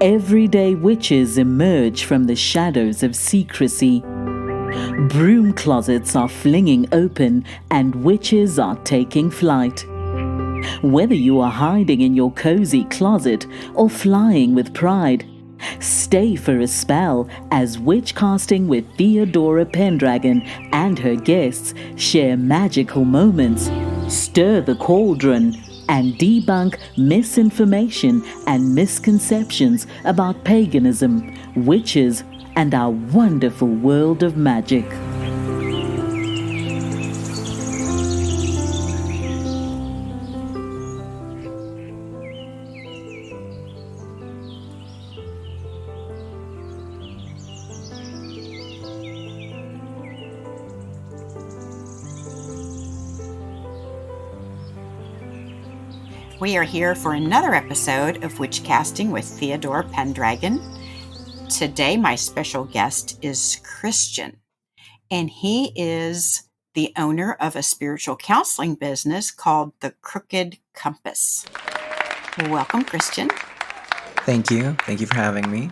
everyday witches emerge from the shadows of secrecy. Broom closets are flinging open and witches are taking flight. Whether you are hiding in your cozy closet or flying with pride, stay for a spell as Witchcasting with Theodora Pendragon and her guests share magical moments, stir the cauldron, and debunk misinformation and misconceptions about paganism, witches, and our wonderful world of magic. We are here for another episode of Witchcasting with Theodora Pendragon. Today, my special guest is Christian, and he is the owner of a spiritual counseling business called The Crooked Compass. Welcome, Christian. Thank you. Thank you for having me.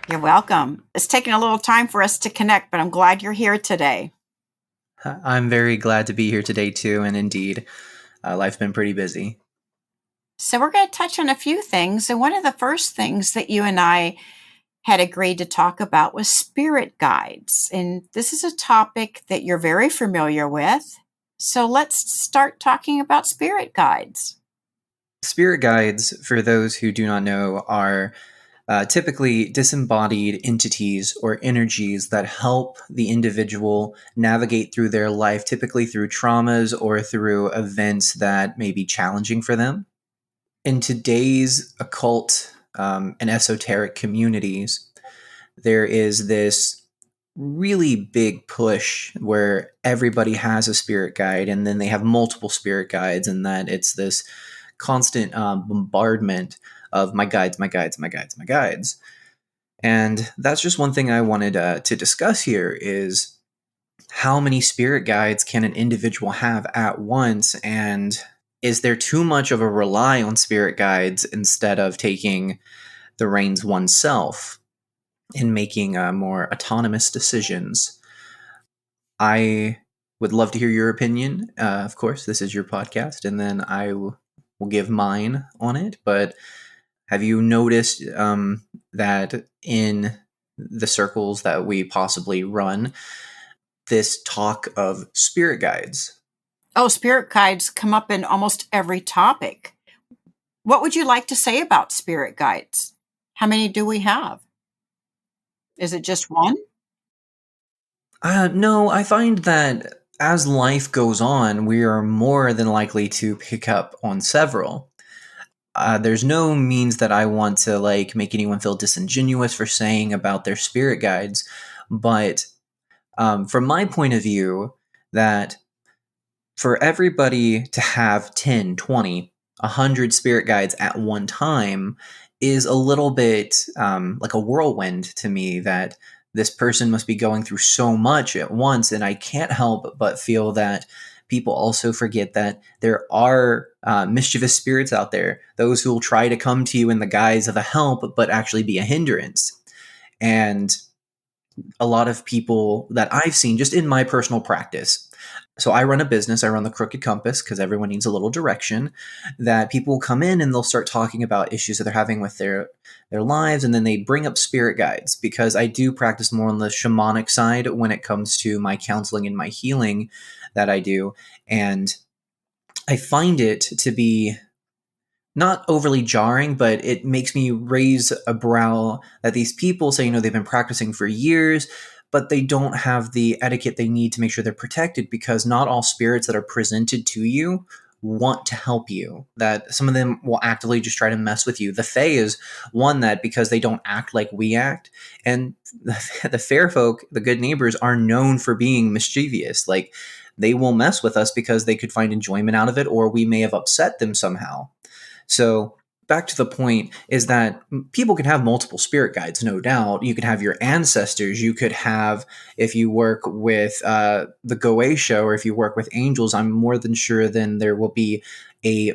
You're welcome. It's taken a little time for us to connect, but I'm glad you're here today. I'm very glad to be here today, too, and indeed, life's been pretty busy. So we're going to touch on a few things, and one of the first things that you and I had agreed to talk about was spirit guides. And this is a topic that you're very familiar with. So let's start talking about spirit guides. Spirit guides, for those who do not know, are typically disembodied entities or energies that help the individual navigate through their life, typically through traumas or through events that may be challenging for them. In today's occult and esoteric communities, there is this really big push where everybody has a spirit guide, and then they have multiple spirit guides, and that it's this constant bombardment of my guides, my guides, my guides, my guides. And that's just one thing I wanted to discuss here is how many spirit guides can an individual have at once, and is there too much of a rely on spirit guides instead of taking the reins oneself in making more autonomous decisions? I would love to hear your opinion. Of course, this is your podcast, and then I will give mine on it. But have you noticed that in the circles that we possibly run, this talk of spirit guides? Oh, spirit guides come up in almost every topic. What would you like to say about spirit guides? How many do we have? Is it just one? No, I find that as life goes on, we are more than likely to pick up on several. There's no means that I want to make anyone feel disingenuous for saying about their spirit guides, but from my point of view, that for everybody to have 10, 20, 100 spirit guides at one time is a little bit like a whirlwind to me, that this person must be going through so much at once. And I can't help but feel that people also forget that there are mischievous spirits out there, those who will try to come to you in the guise of a help, but actually be a hindrance. And a lot of people that I've seen just in my personal practice. So I run a business, I run the Crooked Compass, because everyone needs a little direction, that people will come in and they'll start talking about issues that they're having with their lives, and then they bring up spirit guides, because I do practice more on the shamanic side when it comes to my counseling and my healing that I do. And I find it to be not overly jarring, but it makes me raise a brow that these people say, they've been practicing for years, but they don't have the etiquette they need to make sure they're protected, because not all spirits that are presented to you want to help you. That some of them will actively just try to mess with you. The Fae is one that, because they don't act like we act, and the fair folk, the good neighbors, are known for being mischievous. They will mess with us because they could find enjoyment out of it, or we may have upset them somehow. So back to the point is that people can have multiple spirit guides, no doubt. You could have your ancestors. You could have, if you work with the Goetia, or if you work with angels, I'm more than sure then there will be a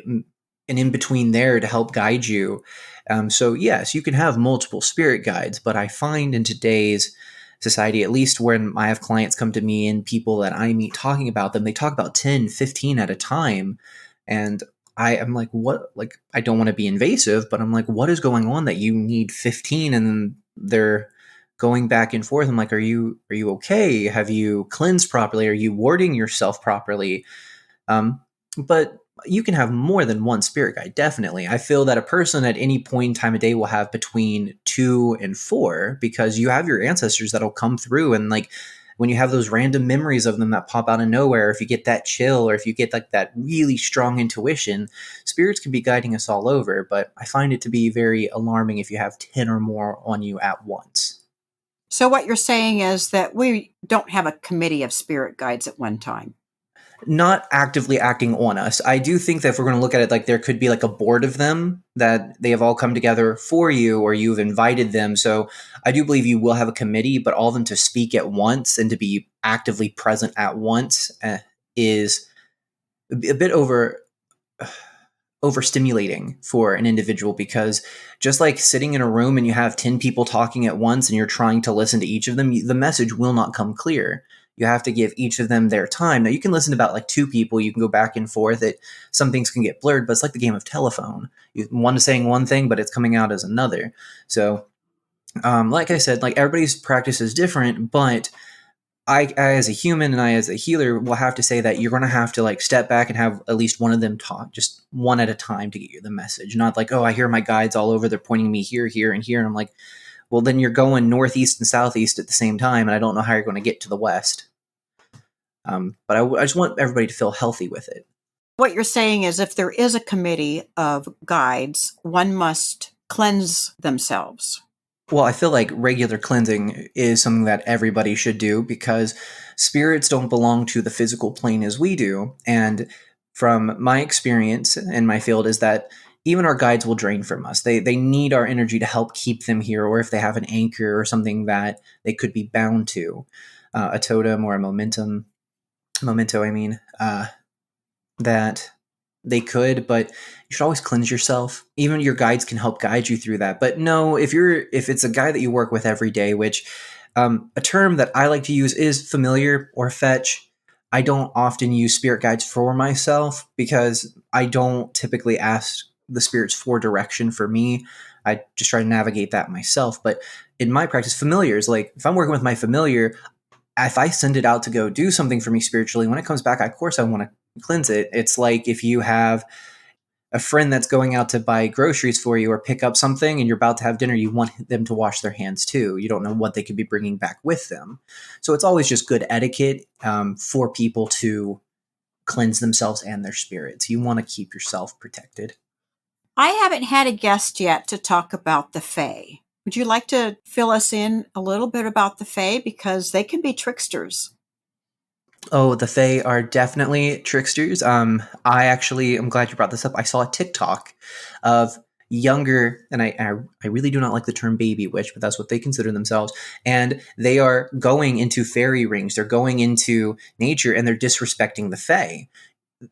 an in-between there to help guide you. So yes, you can have multiple spirit guides, but I find in today's society, at least when I have clients come to me and people that I meet talking about them, they talk about 10, 15 at a time. And I am like, what? Like, I don't want to be invasive, but I'm like, what is going on that you need 15? And then they're going back and forth. I'm like, are you okay? Have you cleansed properly? Are you warding yourself properly? But you can have more than one spirit guide, definitely. I feel that a person at any point in time of day will have between 2 and 4, because you have your ancestors that'll come through, and like when you have those random memories of them that pop out of nowhere, if you get that chill or if you get like that really strong intuition, spirits can be guiding us all over. But I find it to be very alarming if you have 10 or more on you at once. So what you're saying is that we don't have a committee of spirit guides at one time. Not actively acting on us. I do think that if we're going to look at it, like there could be like a board of them that they have all come together for you, or you've invited them. So I do believe you will have a committee, but all of them to speak at once and to be actively present at once is a bit overstimulating for an individual, because just like sitting in a room and you have 10 people talking at once and you're trying to listen to each of them, the message will not come clear. You have to give each of them their time. Now you can listen to about like 2 people, you can go back and forth. Some things can get blurred, but it's like the game of telephone. One is saying one thing, but it's coming out as another. So like I said, like everybody's practice is different, but I as a human and I as a healer will have to say that you're going to have to like step back and have at least one of them talk, just one at a time, to get you the message. Not like, oh, I hear my guides all over, they're pointing me here, here, and here. And I'm like, well, then you're going northeast and southeast at the same time, and I don't know how you're going to get to the west. But I just want everybody to feel healthy with it. What you're saying is if there is a committee of guides, one must cleanse themselves. Well, I feel like regular cleansing is something that everybody should do, because spirits don't belong to the physical plane as we do. And from my experience in my field is that even our guides will drain from us. They need our energy to help keep them here, or if they have an anchor or something that they could be bound to, a totem or a memento, that they could, but you should always cleanse yourself. Even your guides can help guide you through that. But no, if it's a guy that you work with every day, which a term that I like to use is familiar or fetch. I don't often use spirit guides for myself because I don't typically ask the spirits for direction for me. I just try to navigate that myself. But in my practice, familiars, like if I'm working with my familiar, if I send it out to go do something for me spiritually, when it comes back, of course I want to cleanse it. It's like if you have a friend that's going out to buy groceries for you or pick up something and you're about to have dinner, you want them to wash their hands too. You don't know what they could be bringing back with them. So it's always just good etiquette for people to cleanse themselves and their spirits. You want to keep yourself protected. I haven't had a guest yet to talk about the Fae. Would you like to fill us in a little bit about the Fae? Because they can be tricksters. Oh, the Fae are definitely tricksters. I'm glad you brought this up. I saw a TikTok of younger, and I really do not like the term baby witch, but that's what they consider themselves. And they are going into fairy rings. They're going into nature and they're disrespecting the Fae.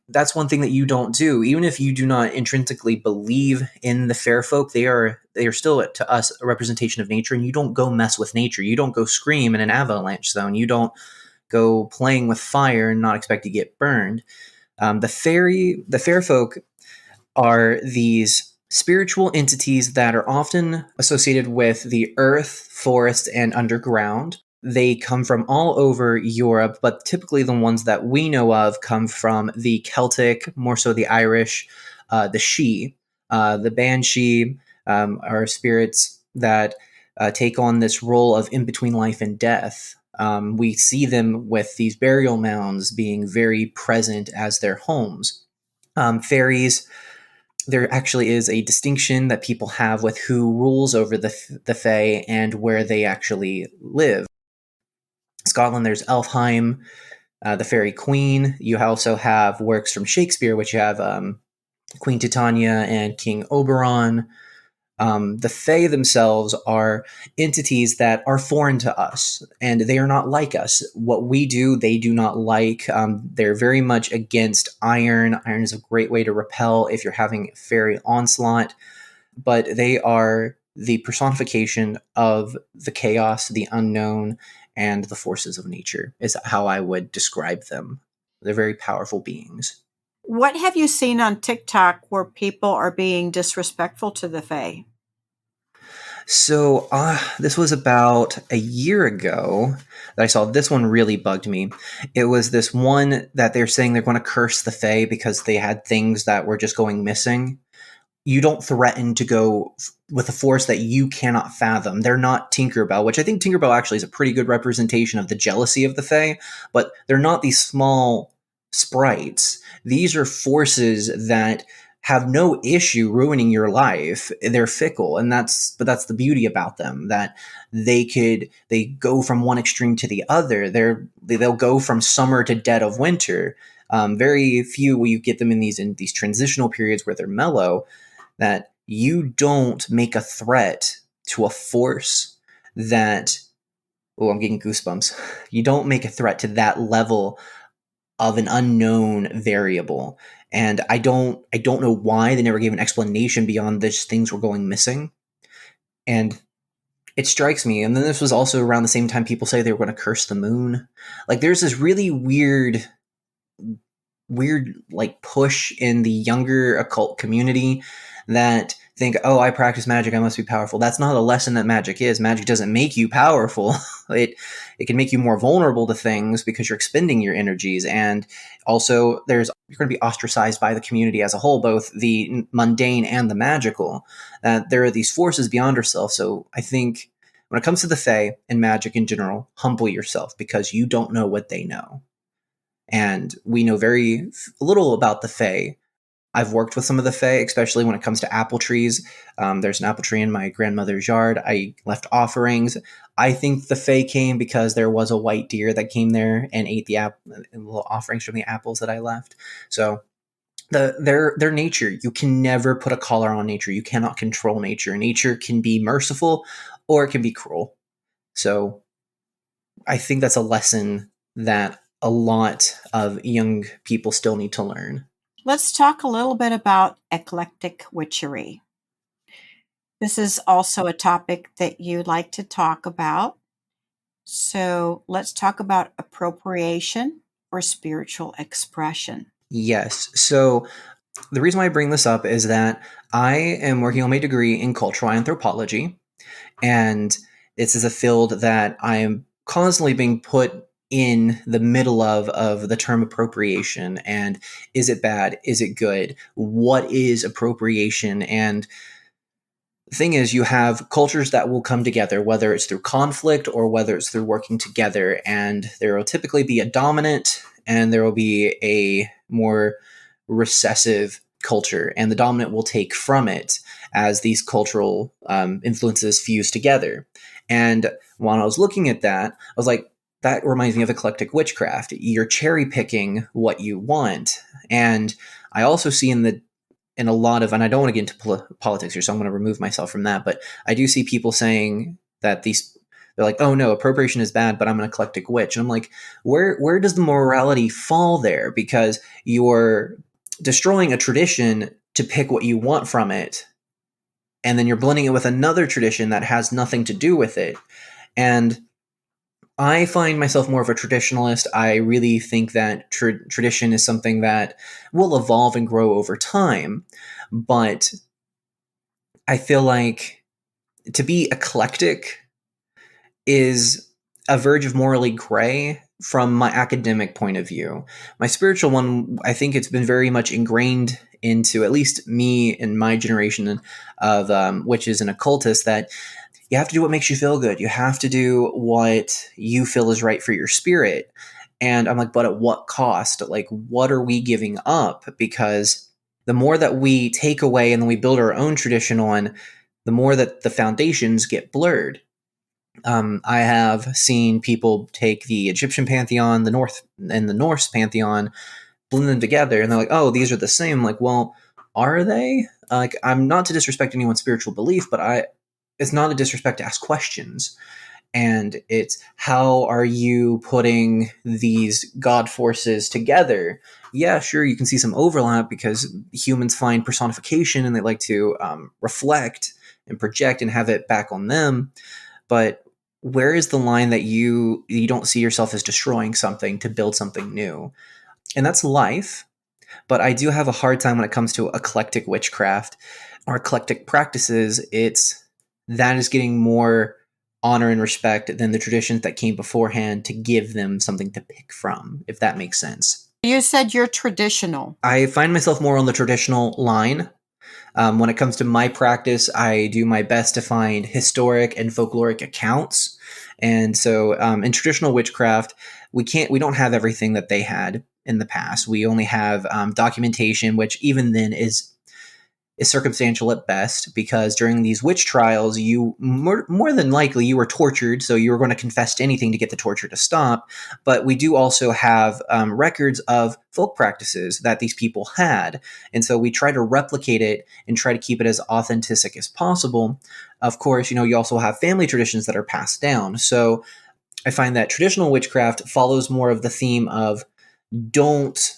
That's one thing that you don't do. Even if you do not intrinsically believe in the fair folk, they are still to us a representation of nature, and you don't go mess with nature. You don't go scream in an avalanche zone. You don't go playing with fire and not expect to get burned. The fair folk are these spiritual entities that are often associated with the earth, forest, and underground. They come from all over Europe, but typically the ones that we know of come from the Celtic, more so the Irish, the Sidhe. The Banshee are spirits that take on this role of in between life and death. We see them with these burial mounds being very present as their homes. Fairies, there actually is a distinction that people have with who rules over the Fae and where they actually live. Scotland, there's Elfheim, the Fairy Queen. You also have works from Shakespeare, which you have Queen Titania and King Oberon. The Fae themselves are entities that are foreign to us, and they are not like us. What we do, they do not like. They're very much against iron. Iron is a great way to repel if you're having fairy onslaught, but they are the personification of the chaos, the unknown, and the forces of nature, is how I would describe them. They're very powerful beings. What have you seen on TikTok where people are being disrespectful to the Fae? So this was about a year ago that I saw. This one really bugged me. It was this one that they're saying they're going to curse the Fae because they had things that were just going missing. You don't threaten to go with a force that you cannot fathom. They're not Tinkerbell, which I think Tinkerbell actually is a pretty good representation of the jealousy of the Fae, but they're not these small sprites. These are forces that have no issue ruining your life. They're fickle, and that's the beauty about them, that they go from one extreme to the other. They'll go from summer to dead of winter. Very few will you get them in these transitional periods where they're mellow. That you don't make a threat to a force that, oh, I'm getting goosebumps. You don't make a threat to that level of an unknown variable. And I don't know why they never gave an explanation beyond this things were going missing. And it strikes me. And then this was also around the same time people say they were going to curse the moon. Like, there's this really weird like push in the younger occult community that think, oh, I practice magic, I must be powerful. That's not a lesson that magic is. Magic doesn't make you powerful. It can make you more vulnerable to things because you're expending your energies. And also you're going to be ostracized by the community as a whole, both the mundane and the magical. There are these forces beyond yourself. So I think when it comes to the Fae and magic in general, humble yourself because you don't know what they know. And we know very little about the Fae. I've worked with some of the Fae, especially when it comes to apple trees. There's an apple tree in my grandmother's yard. I left offerings. I think the Fae came because there was a white deer that came there and ate the little offerings from the apples that I left. So their nature, you can never put a collar on nature. You cannot control nature. Nature can be merciful or it can be cruel. So I think that's a lesson that a lot of young people still need to learn. Let's talk a little bit about eclectic witchery. This is also a topic that you like to talk about. So let's talk about appropriation or spiritual expression. Yes. So the reason why I bring this up is that I am working on my degree in cultural anthropology, and this is a field that I am constantly being put in the middle of the term appropriation. And is it bad? Is it good? What is appropriation? And the thing is, you have cultures that will come together, whether it's through conflict or whether it's through working together, and there will typically be a dominant and there will be a more recessive culture, and the dominant will take from it as these cultural influences fuse together. And when I was looking at that, I was like, that reminds me of eclectic witchcraft. You're cherry picking what you want. And I also see in a lot of, and I don't want to get into politics here, so I'm going to remove myself from that, but I do see people saying that they're like, oh no, appropriation is bad, but I'm an eclectic witch. And I'm like, where does the morality fall there? Because you're destroying a tradition to pick what you want from it, and then you're blending it with another tradition that has nothing to do with it. And I find myself more of a traditionalist. I really think that tradition is something that will evolve and grow over time. But I feel like to be eclectic is a verge of morally gray from my academic point of view. My spiritual one, I think it's been very much ingrained into at least me and my generation of witches and occultists that you have to do what makes you feel good. You have to do what you feel is right for your spirit. And I'm like, but at what cost? Like, what are we giving up? Because the more that we take away and then we build our own tradition on, the more that the foundations get blurred. I have seen people take the Egyptian pantheon, the Norse pantheon, blend them together, and they're like, oh, these are the same. I'm like, well, are they? Like, I'm not to disrespect anyone's spiritual belief, but it's not a disrespect to ask questions. And it's, how are you putting these god forces together? Yeah, sure, you can see some overlap because humans find personification and they like to reflect and project and have it back on them. But where is the line that you don't see yourself as destroying something to build something new? And that's life. But I do have a hard time when it comes to eclectic witchcraft or eclectic practices. It's that is getting more honor and respect than the traditions that came beforehand to give them something to pick from, if that makes sense. You said you're traditional. I find myself more on the traditional line. When it comes to my practice, I do my best to find historic and folkloric accounts. And so in traditional witchcraft, we don't have everything that they had in the past. We only have documentation, which even then is circumstantial at best, because during these witch trials, you more than likely you were tortured, so you were going to confess to anything to get the torture to stop. But we do also have records of folk practices that these people had, and so we try to replicate it and try to keep it as authentic as possible. Of course, you also have family traditions that are passed down. So I find that traditional witchcraft follows more of the theme of don't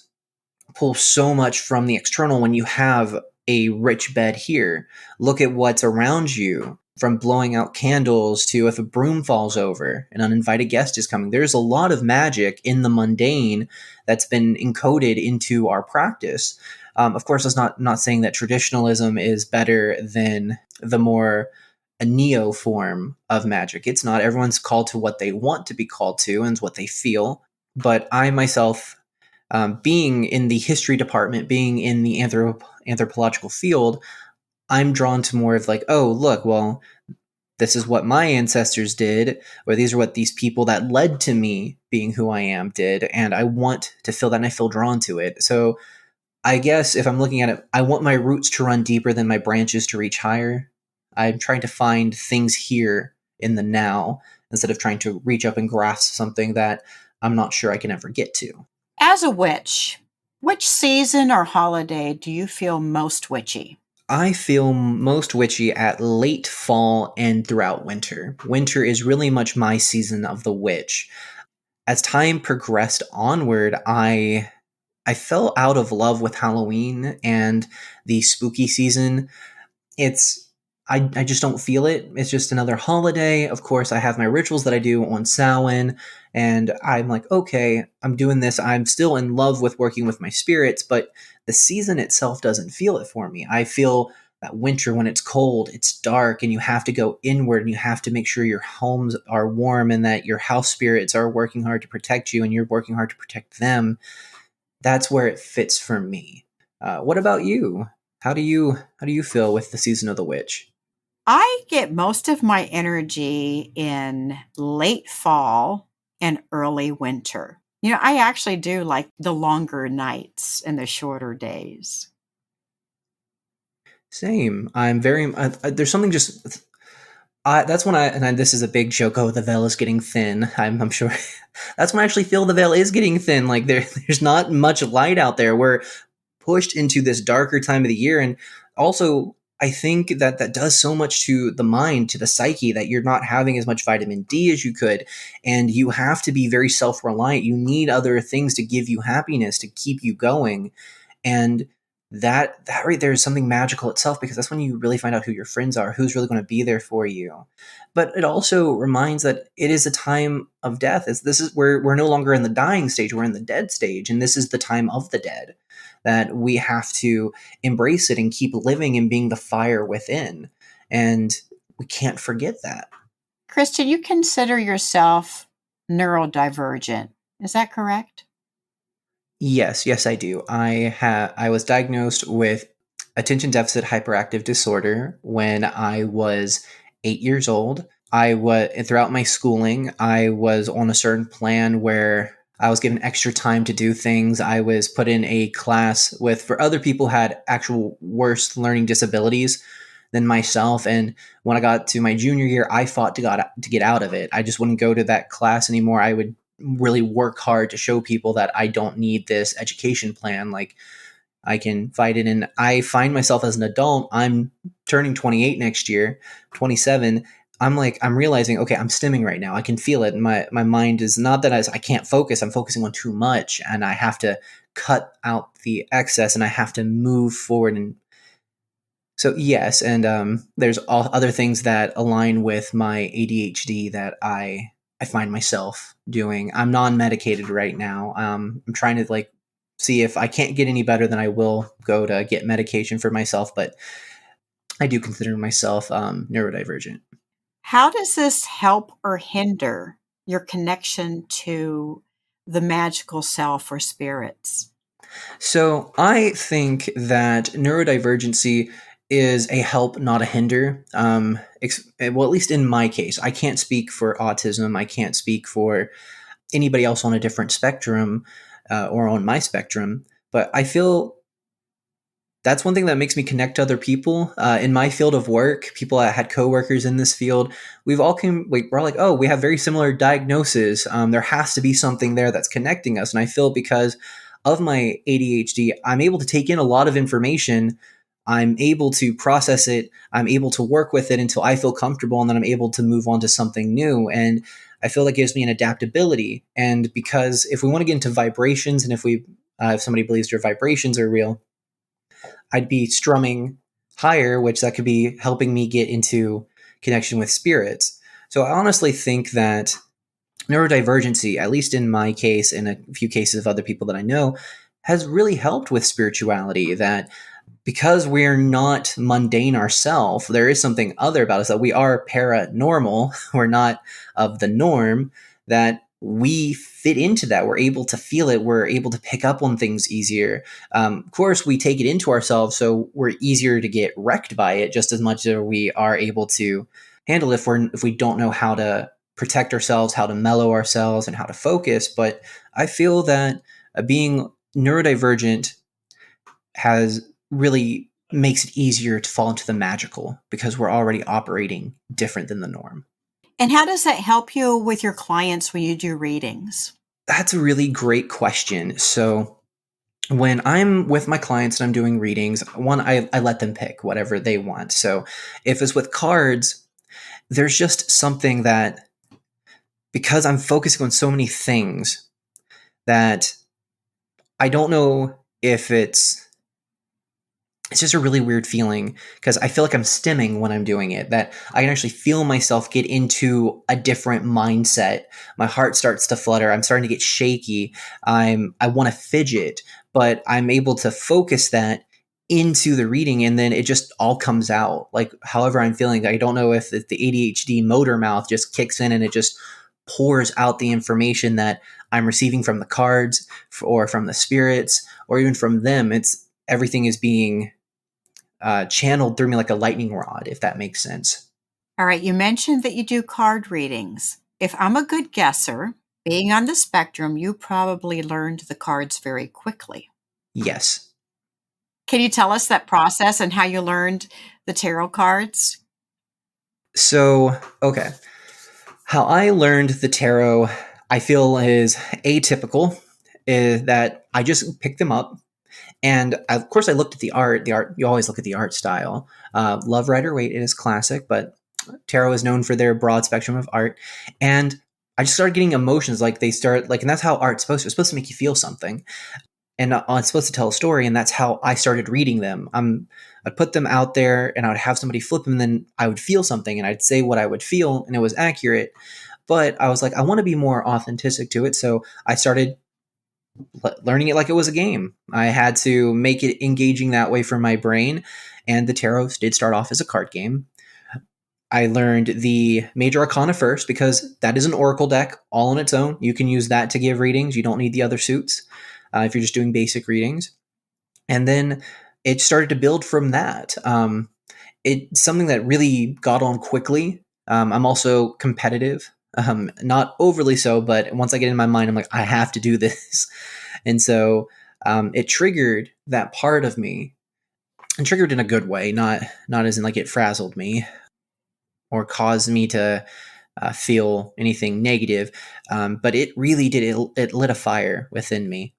pull so much from the external when you have a rich bed here. Look at what's around you, from blowing out candles to if a broom falls over, an uninvited guest is coming. There's a lot of magic in the mundane that's been encoded into our practice. Of course, that's not saying that traditionalism is better than the more a neo form of magic. It's not. Everyone's called to what they want to be called to and what they feel. But I myself, being in the history department, being in the anthropological field, I'm drawn to more of like, oh, look, well, this is what my ancestors did, or these are what these people that led to me being who I am did, and I want to feel that, and I feel drawn to it. So I guess if I'm looking at it, I want my roots to run deeper than my branches to reach higher. I'm trying to find things here in the now instead of trying to reach up and grasp something that I'm not sure I can ever get to. As a witch, which season or holiday do you feel most witchy? I feel most witchy at late fall and throughout winter. Winter is really much my season of the witch. As time progressed onward, I fell out of love with Halloween and the spooky season. I just don't feel it. It's just another holiday. Of course, I have my rituals that I do on Samhain, and I'm like, okay, I'm doing this. I'm still in love with working with my spirits, but the season itself doesn't feel it for me. I feel that winter when it's cold, it's dark, and you have to go inward, and you have to make sure your homes are warm and that your house spirits are working hard to protect you, and you're working hard to protect them. That's where it fits for me. What about you? How do you feel with the season of the witch? I get most of my energy in late fall and early winter. I actually do like the longer nights and the shorter days. Same. I'm very. There's something just. That's when this is a big joke. Oh, the veil is getting thin. I'm sure. That's when I actually feel the veil is getting thin. Like there's not much light out there. We're pushed into this darker time of the year, and also I think that does so much to the mind, to the psyche, that you're not having as much vitamin D as you could, and you have to be very self-reliant. You need other things to give you happiness, to keep you going, and that right there is something magical itself, because that's when you really find out who your friends are, who's really going to be there for you. But it also reminds that it is a time of death. We're no longer in the dying stage, we're in the dead stage, and this is the time of the dead, that we have to embrace it and keep living and being the fire within. And we can't forget that. Christian, you consider yourself neurodivergent. Is that correct? Yes, I do. I was diagnosed with attention deficit hyperactive disorder when I was 8 years old. Throughout my schooling, I was on a certain plan where I was given extra time to do things. I was put in a class for other people who had actual worse learning disabilities than myself. And when I got to my junior year, I fought to get out of it. I just wouldn't go to that class anymore. I would really work hard to show people that I don't need this education plan. Like, I can fight it. And I find myself as an adult, I'm turning 28 next year, 27. I'm realizing, okay, I'm stimming right now. I can feel it. And my mind is not that I can't focus. I'm focusing on too much, and I have to cut out the excess, and I have to move forward. And so, yes. And there's all other things that align with my ADHD that I find myself doing. I'm non-medicated right now. I'm trying to like see if I can't get any better, then I will go to get medication for myself. But I do consider myself neurodivergent. How does this help or hinder your connection to the magical self or spirits? So I think that neurodivergency is a help, not a hinder. Well, at least in my case, I can't speak for autism. I can't speak for anybody else on a different spectrum or on my spectrum. But I feel that's one thing that makes me connect to other people in my field of work. People that had coworkers in this field, we've all we're like, oh, we have very similar diagnoses. There has to be something there that's connecting us. And I feel because of my ADHD, I'm able to take in a lot of information. I'm able to process it. I'm able to work with it until I feel comfortable, and then I'm able to move on to something new. And I feel that gives me an adaptability. And because if we want to get into vibrations, and if somebody believes their vibrations are real, I'd be strumming higher, which that could be helping me get into connection with spirits. So I honestly think that neurodivergency, at least in my case, and a few cases of other people that I know, has really helped with spirituality. That because we're not mundane ourselves, there is something other about us, that we are paranormal. We're not of the norm, that we fit into that. We're able to feel it. We're able to pick up on things easier. Of course, we take it into ourselves, so we're easier to get wrecked by it just as much as we are able to handle it if we don't know how to protect ourselves, how to mellow ourselves, and how to focus. But I feel that being neurodivergent has really makes it easier to fall into the magical because we're already operating different than the norm. And how does that help you with your clients when you do readings? That's a really great question. So when I'm with my clients and I'm doing readings, one, I let them pick whatever they want. So if it's with cards, there's just something that, because I'm focusing on so many things, that I don't know if it's just a really weird feeling, because I feel like I'm stimming when I'm doing it, that I can actually feel myself get into a different mindset. My heart starts to flutter. I'm starting to get shaky. I want to fidget, but I'm able to focus that into the reading, and then it just all comes out like however I'm feeling. I don't know if the ADHD motor mouth just kicks in and it just pours out the information that I'm receiving from the cards or from the spirits or even from them. It's everything is being channeled through me like a lightning rod, if that makes sense. All right, you mentioned that you do card readings. If I'm a good guesser, being on the spectrum, you probably learned the cards very quickly. Yes. Can you tell us that process and how you learned the tarot cards? So, okay. How I learned the tarot, I feel, is atypical, is that I just picked them up. And of course, I looked at the art. The art, you always look at the art style. Love Rider Waite, it is classic, but tarot is known for their broad spectrum of art. And I just started getting emotions. Like they start like, and that's how art's supposed to. It's supposed to make you feel something, and it's supposed to tell a story. And that's how I started reading them. I'd put them out there, and I would have somebody flip them, and then I would feel something, and I'd say what I would feel, and it was accurate. But I was like, I want to be more authentic to it, so I started learning it like it was a game. I had to make it engaging that way for my brain, and the tarot did start off as a card game. I learned the major arcana first because that is an oracle deck all on its own. You can use that to give readings. You don't need the other suits if you're just doing basic readings. And then it started to build from that. It's something that really got on quickly. I'm also competitive, not overly so, but once I get in my mind, I'm like, I have to do this. And so it triggered that part of me, and triggered in a good way, not as in like it frazzled me or caused me to feel anything negative. But it really did, it lit a fire within me.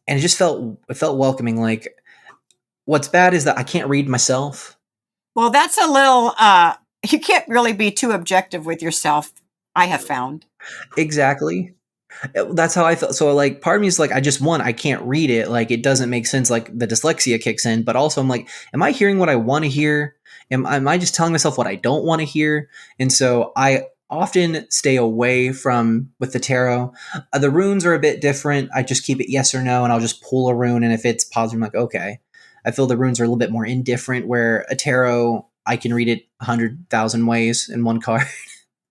and it felt welcoming. Like, what's bad is that I can't read myself. Well, that's a little, you can't really be too objective with yourself, I have found. Exactly. That's how I felt. So like part of me is like, I can't read it. Like it doesn't make sense. Like the dyslexia kicks in, but also I'm like, am I hearing what I want to hear? Am I just telling myself what I don't want to hear? And so I often stay away from with the tarot. The runes are a bit different. I just keep it yes or no, and I'll just pull a rune. And if it's positive, I'm like, okay. I feel the runes are a little bit more indifferent, where a tarot, I can read it 100,000 ways in one card.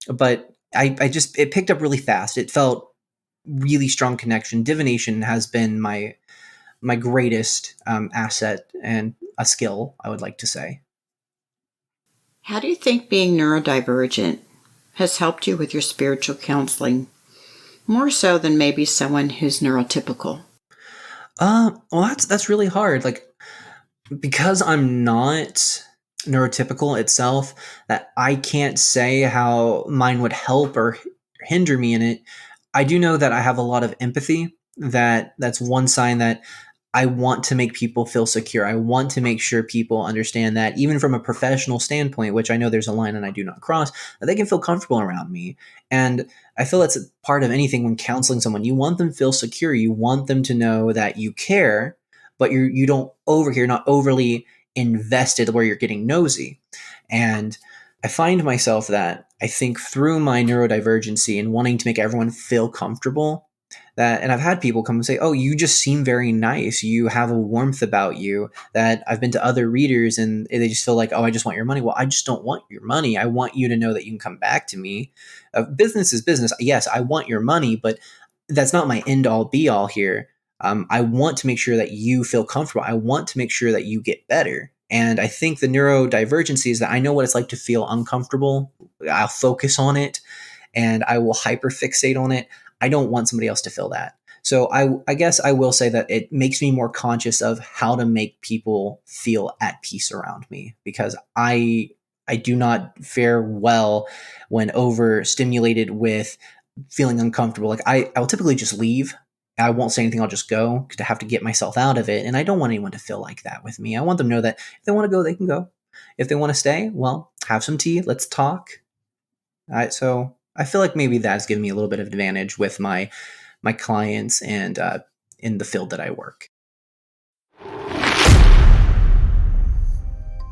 But I just, it picked up really fast. It felt really strong connection. Divination has been my greatest asset and a skill, I would like to say. How do you think being neurodivergent has helped you with your spiritual counseling, more so than maybe someone who's neurotypical? Well, that's really hard. Like, because I'm not neurotypical itself, that I can't say how mine would help or hinder me in it. I do know that I have a lot of empathy. That's one sign that I want to make people feel secure. I want to make sure people understand that, even from a professional standpoint, which I know there's a line and I do not cross, that they can feel comfortable around me. And I feel that's a part of anything when counseling someone. You want them to feel secure. You want them to know that you care, but you don't you're not overly invested where you're getting nosy. And I find myself that I think through my neurodivergency and wanting to make everyone feel comfortable, that, and I've had people come and say, oh, you just seem very nice, you have a warmth about you, that I've been to other readers and they just feel like, oh, I just want your money. Well, I just don't want your money. I want you to know that you can come back to me. Business is business. Yes, I want your money, but that's not my end all be all here. I want to make sure that you feel comfortable. I want to make sure that you get better. And I think the neurodivergency is that I know what it's like to feel uncomfortable. I'll focus on it and I will hyperfixate on it. I don't want somebody else to feel that. So I guess I will say that it makes me more conscious of how to make people feel at peace around me, because I do not fare well when overstimulated with feeling uncomfortable. Like I'll typically just leave. I won't say anything. I'll just go because I have to get myself out of it. And I don't want anyone to feel like that with me. I want them to know that if they want to go, they can go. If they want to stay, well, have some tea. Let's talk. So I feel like maybe that's given me a little bit of advantage with my clients and in the field that I work.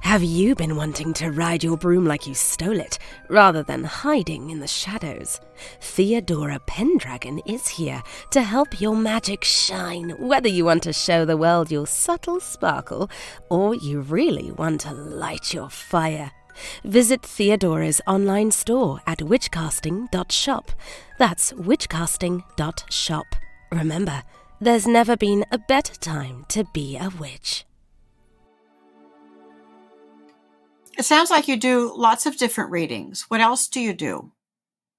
Have you been wanting to ride your broom like you stole it, rather than hiding in the shadows? Theodora Pendragon is here to help your magic shine, whether you want to show the world your subtle sparkle, or you really want to light your fire. Visit Theodora's online store at witchcasting.shop. That's witchcasting.shop. Remember, there's never been a better time to be a witch. It sounds like you do lots of different readings. What else do you do?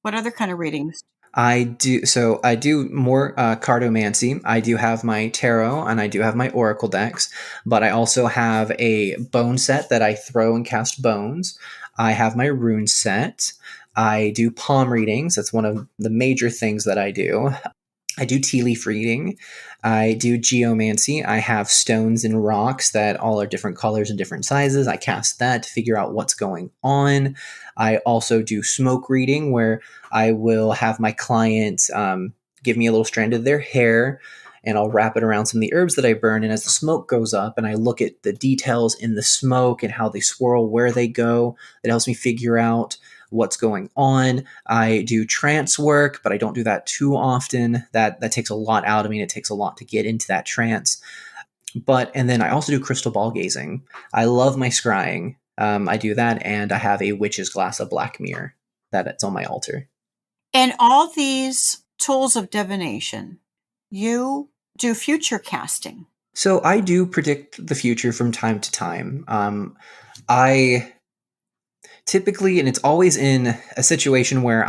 What other kind of readings? I do more cartomancy. I do have my tarot and I do have my oracle decks, but I also have a bone set that I throw and cast bones. I have my rune set. I do palm readings. That's one of the major things that I do. I do tea leaf reading. I do geomancy. I have stones and rocks that all are different colors and different sizes. I cast that to figure out what's going on. I also do smoke reading, where I will have my client give me a little strand of their hair, and I'll wrap it around some of the herbs that I burn. And as the smoke goes up and I look at the details in the smoke and how they swirl, where they go, it helps me figure out what's going on. I do trance work, but I don't do that too often. That takes a lot out of me, and it takes a lot to get into that trance. And then I also do crystal ball gazing. I love my scrying. I do that, and I have a witch's glass of black mirror that's on my altar. And all these tools of divination, you do future casting. So I do predict the future from time to time. I typically, and it's always in a situation where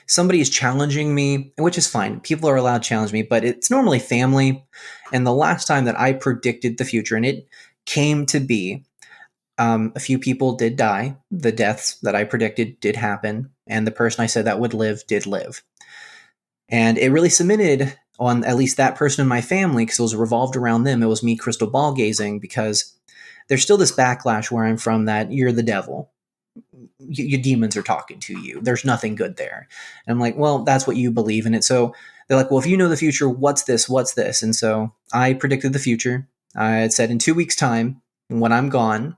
somebody is challenging me, which is fine. People are allowed to challenge me, but it's normally family. And the last time that I predicted the future, and it came to be, a few people did die. The deaths that I predicted did happen, and the person I said that would live did live. And it really cemented on at least that person in my family, because it was revolved around them. It was me crystal ball gazing, because there's still this backlash where I'm from that you're the devil. Your demons are talking to you. There's nothing good there. And I'm like, well, that's what you believe in it. So they're like, well, if you know the future, what's this? What's this? And so I predicted the future. I had said in 2 weeks' time, when I'm gone,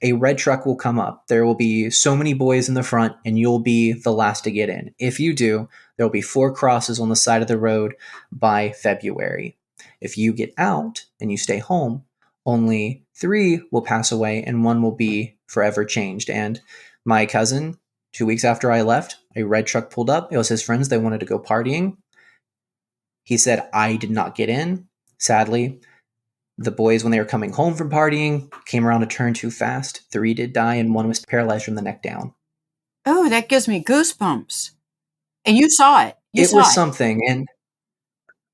a red truck will come up. There will be so many boys in the front, and you'll be the last to get in. If you do, there will be 4 crosses on the side of the road by February. If you get out and you stay home, only 3 will pass away and 1 will be forever changed. And my cousin, 2 weeks after I left, a red truck pulled up. It was his friends. They wanted to go partying. He said, I did not get in. Sadly, the boys, when they were coming home from partying, came around a turn too fast. 3 did die, and 1 was paralyzed from the neck down. Oh, that gives me goosebumps. And you saw it. It was something. And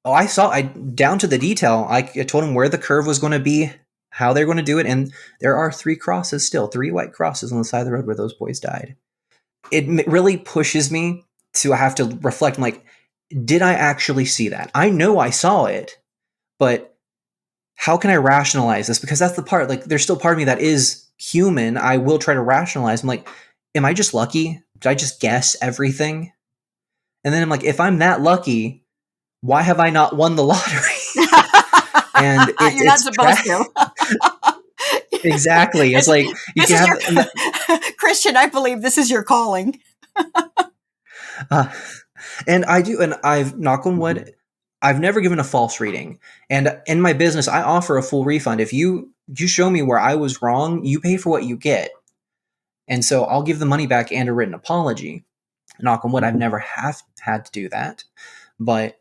I saw, down to the detail. I told him where the curve was going to be, how they're going to do it. And there are 3 crosses still, 3 white crosses on the side of the road where those boys died. It really pushes me to have to reflect, like, did I actually see that? I know I saw it, but how can I rationalize this? Because that's the part, like, there's still part of me that is human. I will try to rationalize. I'm like, am I just lucky? Did I just guess everything? And then I'm like, if I'm that lucky, why have I not won the lottery? And you're not supposed to. Exactly. It's like, you can have, Christian, I believe this is your calling. And I do, and I've, knock on wood, I've never given a false reading. And in my business, I offer a full refund. If you show me where I was wrong, you pay for what you get. And so I'll give the money back and a written apology. Knock on wood, I've never had to do that. But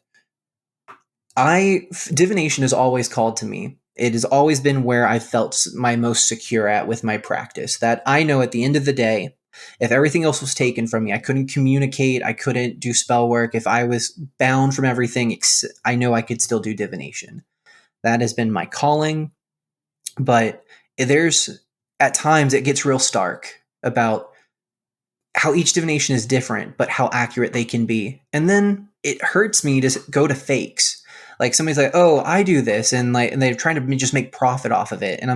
divination has always called to me. It has always been where I felt my most secure at with my practice. That I know at the end of the day, if everything else was taken from me, I couldn't communicate, I couldn't do spell work. If I was bound from everything, I know I could still do divination. That has been my calling. But at times it gets real stark about how each divination is different, but how accurate they can be. And then it hurts me to go to fakes. Like, somebody's like, oh, I do this, and they're trying to just make profit off of it. And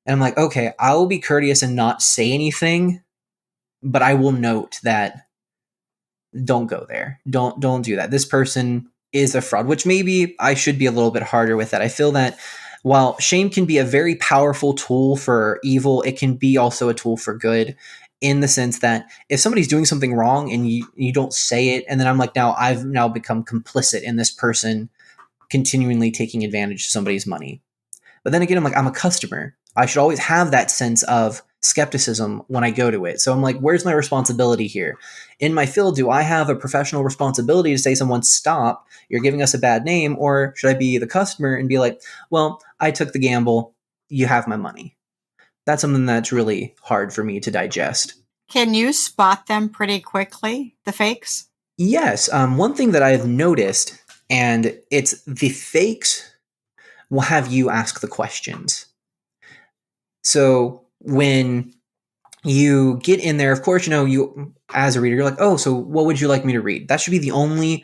I'm like, okay, I will be courteous and not say anything, but I will note that don't go there. Don't do that. This person is a fraud, which maybe I should be a little bit harder with that. I feel that while shame can be a very powerful tool for evil, it can be also a tool for good, in the sense that if somebody's doing something wrong and you don't say it, and then I'm like, now I've now become complicit in this person continually taking advantage of somebody's money. But then again, I'm like, I'm a customer. I should always have that sense of skepticism when I go to it. So I'm like, where's my responsibility here? In my field, do I have a professional responsibility to say to someone, stop, you're giving us a bad name? Or should I be the customer and be like, well, I took the gamble, you have my money? That's something that's really hard for me to digest. Can you spot them pretty quickly, the fakes? Yes. One thing that I've noticed, and it's the fakes will have you ask the questions. So when you get in there, of course, you as a reader, you're like, oh, so what would you like me to read? That should be the only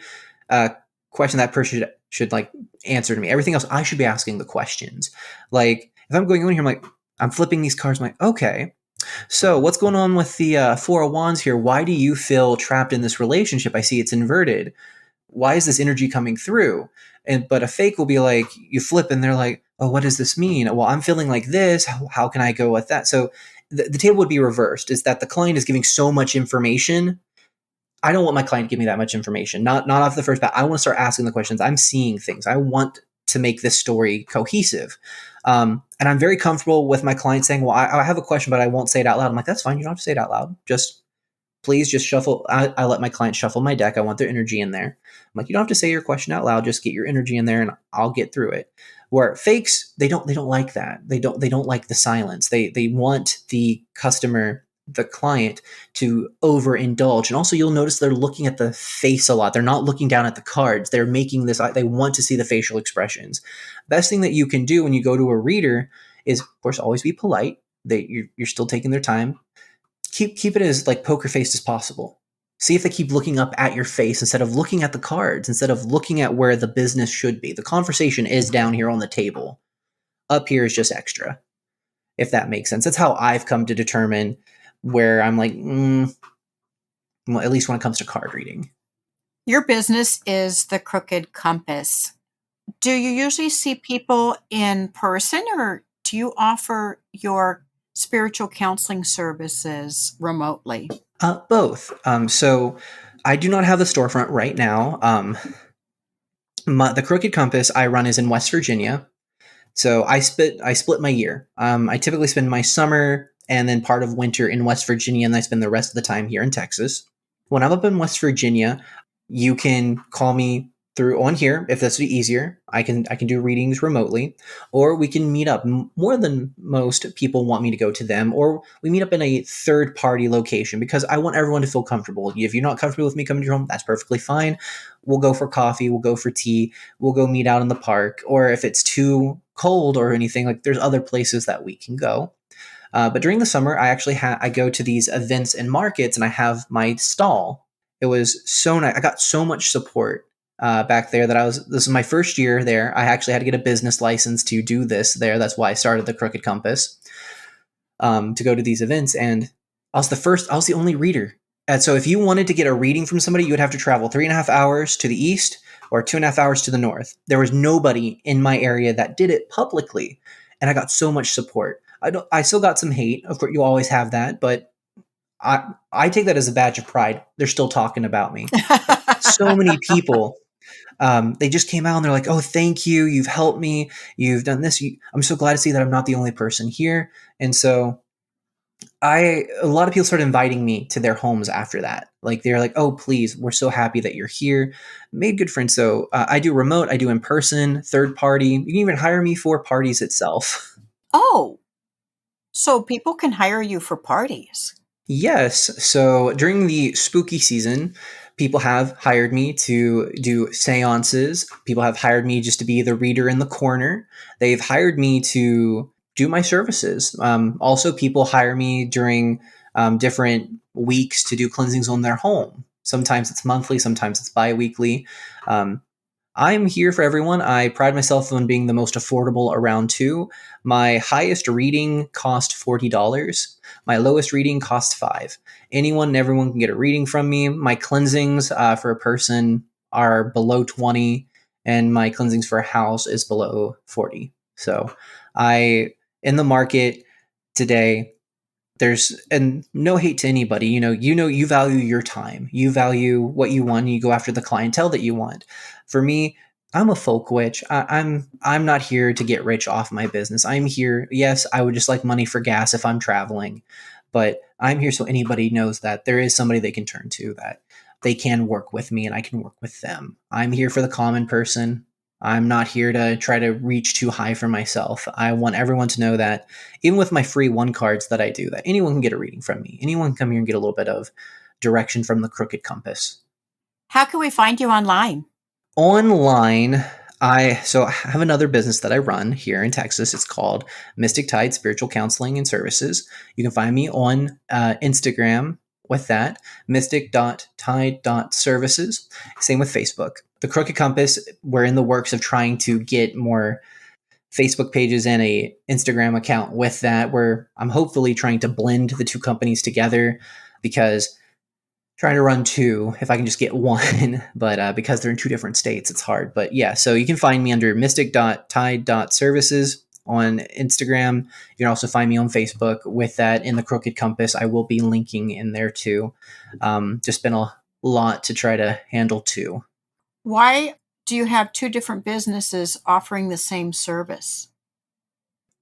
question that person should like answer to me. Everything else, I should be asking the questions. Like, if I'm going on here, I'm like, I'm flipping these cards. I'm like, okay, so what's going on with the 4 of Wands here? Why do you feel trapped in this relationship? I see it's inverted. Why is this energy coming through? But a fake will be like, you flip and they're like, oh, what does this mean? Well, I'm feeling like this. How can I go with that? So the table would be reversed, is that the client is giving so much information. I don't want my client to give me that much information. Not off the first bat. I want to start asking the questions. I'm seeing things. I want to make this story cohesive. And I'm very comfortable with my client saying, well, I have a question, but I won't say it out loud. I'm like, that's fine. You don't have to say it out loud. Please just shuffle. I let my client shuffle my deck. I want their energy in there. I'm like, you don't have to say your question out loud. Just get your energy in there and I'll get through it. Where fakes, they don't like that. They don't like the silence. They want the customer, the client, to overindulge. And also you'll notice they're looking at the face a lot. They're not looking down at the cards. They're making this, they want to see the facial expressions. Best thing that you can do when you go to a reader is, of course, always be polite. You're still taking their time. Keep it as like poker faced as possible. See if they keep looking up at your face instead of looking at the cards, instead of looking at where the business should be. The conversation is down here on the table. Up here is just extra, if that makes sense. That's how I've come to determine where I'm like, well, at least when it comes to card reading. Your business is the Crooked Compass. Do you usually see people in person, or do you offer your spiritual counseling services remotely? Both. So I do not have the storefront right now. The Crooked Compass I run is in West Virginia. So I split my year. I typically spend my summer and then part of winter in West Virginia, and I spend the rest of the time here in Texas. When I'm up in West Virginia, you can call me through on here if that's easier. I can do readings remotely, or we can meet up. More than most people want me to go to them, or we meet up in a third party location because I want everyone to feel comfortable. If you're not comfortable with me coming to your home, that's perfectly fine. We'll go for coffee, we'll go for tea, we'll go meet out in the park, or if it's too cold or anything, like there's other places that we can go. But during the summer, I actually I go to these events and markets, and I have my stall. It was so nice. I got so much support back there that this is my first year there. I actually had to get a business license to do this there. That's why I started the Crooked Compass, to go to these events. And I was the only reader. And so if you wanted to get a reading from somebody, you would have to travel 3.5 hours to the east or 2.5 hours to the north. There was nobody in my area that did it publicly. And I got so much support. I still got some hate. Of course, you always have that, but I take that as a badge of pride. They're still talking about me. So many people, they just came out and they're like, "Oh, thank you. You've helped me. You've done this. I'm so glad to see that I'm not the only person here." And so a lot of people started inviting me to their homes after that. Like they're like, "Oh, please, we're so happy that you're here." Made good friends. So I do remote, I do in person, third party. You can even hire me for parties itself. Oh, so people can hire you for parties. Yes. So during the spooky season, people have hired me to do seances. People have hired me just to be the reader in the corner. They've hired me to do my services. Also, people hire me during different weeks to do cleansings on their home. Sometimes it's monthly, sometimes it's bi-weekly. I'm here for everyone. I pride myself on being the most affordable around too. My highest reading cost $40. My lowest reading cost $5. Anyone and everyone can get a reading from me. My cleansings for a person are below $20, and my cleansings for a house is below $40. So in the market today, and no hate to anybody, you value your time, you value what you want, and you go after the clientele that you want. For me, I'm a folk witch. I'm not here to get rich off my business. I'm here. Yes, I would just like money for gas if I'm traveling, but I'm here so anybody knows that there is somebody they can turn to, that they can work with me and I can work with them. I'm here for the common person. I'm not here to try to reach too high for myself. I want everyone to know that even with my free one cards that I do, that anyone can get a reading from me. Anyone can come here and get a little bit of direction from the Crooked Compass. How can we find you online? Online, I have another business that I run here in Texas. It's called Mystic Tide Spiritual Counseling and Services. You can find me on Instagram with that, mystic.tide.services. Same with Facebook. The Crooked Compass, we're in the works of trying to get more Facebook pages and a Instagram account with that, where I'm hopefully trying to blend the two companies together, because trying to run two, if I can just get one, but because they're in two different states, it's hard. But yeah, so you can find me under mystic.tide.services on Instagram. You can also find me on Facebook with that in the Crooked Compass. I will be linking in there too. Just been a lot to try to handle too. Why do you have two different businesses offering the same service?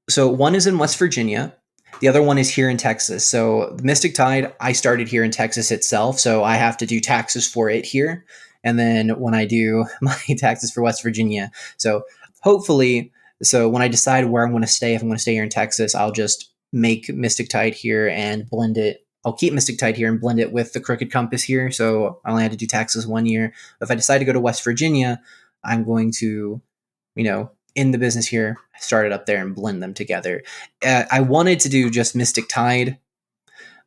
So one is in West Virginia. The other one is here in Texas. So the Mystic Tide, I started here in Texas itself, so I have to do taxes for it here. And then when I do my taxes for West Virginia, so hopefully, when I decide where I'm going to stay, if I'm going to stay here in Texas, I'll just make Mystic Tide here and blend it. I'll keep Mystic Tide here and blend it with the Crooked Compass here. So I only had to do taxes 1 year. But if I decide to go to West Virginia, I'm going to, in the business here, start it up there and blend them together. I wanted to do just Mystic Tide,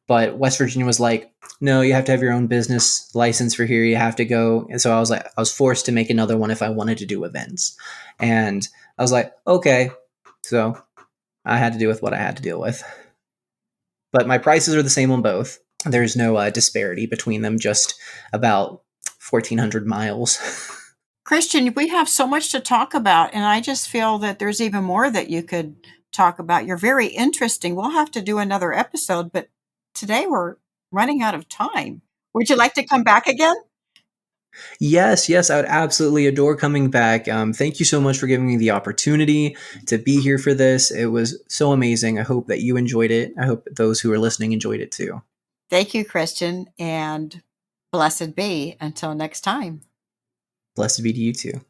But West Virginia was like, no, you have to have your own business license for here. You have to go. And so I was forced to make another one if I wanted to do events. And I was like, okay. So I had to deal with what I had to deal with. But my prices are the same on both. There's no disparity between them, just about 1,400 miles. Christian, we have so much to talk about, and I just feel that there's even more that you could talk about. You're very interesting. We'll have to do another episode, but today we're running out of time. Would you like to come back again? Yes, I would absolutely adore coming back. Thank you so much for giving me the opportunity to be here for this. It was so amazing. I hope that you enjoyed it. I hope those who are listening enjoyed it too. Thank you, Christian, and blessed be until next time. Blessed be to you too.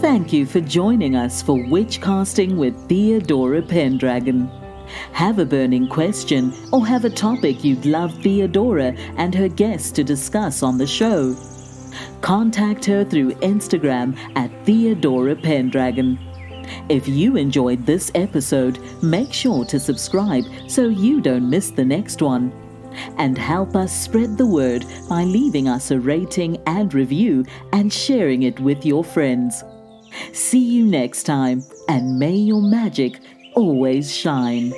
Thank you for joining us for Witchcasting with Theodora Pendragon. Have a burning question or have a topic you'd love Theodora and her guests to discuss on the show? Contact her through Instagram at Theodora Pendragon. If you enjoyed this episode, make sure to subscribe so you don't miss the next one. And help us spread the word by leaving us a rating and review and sharing it with your friends. See you next time, and may your magic always shine.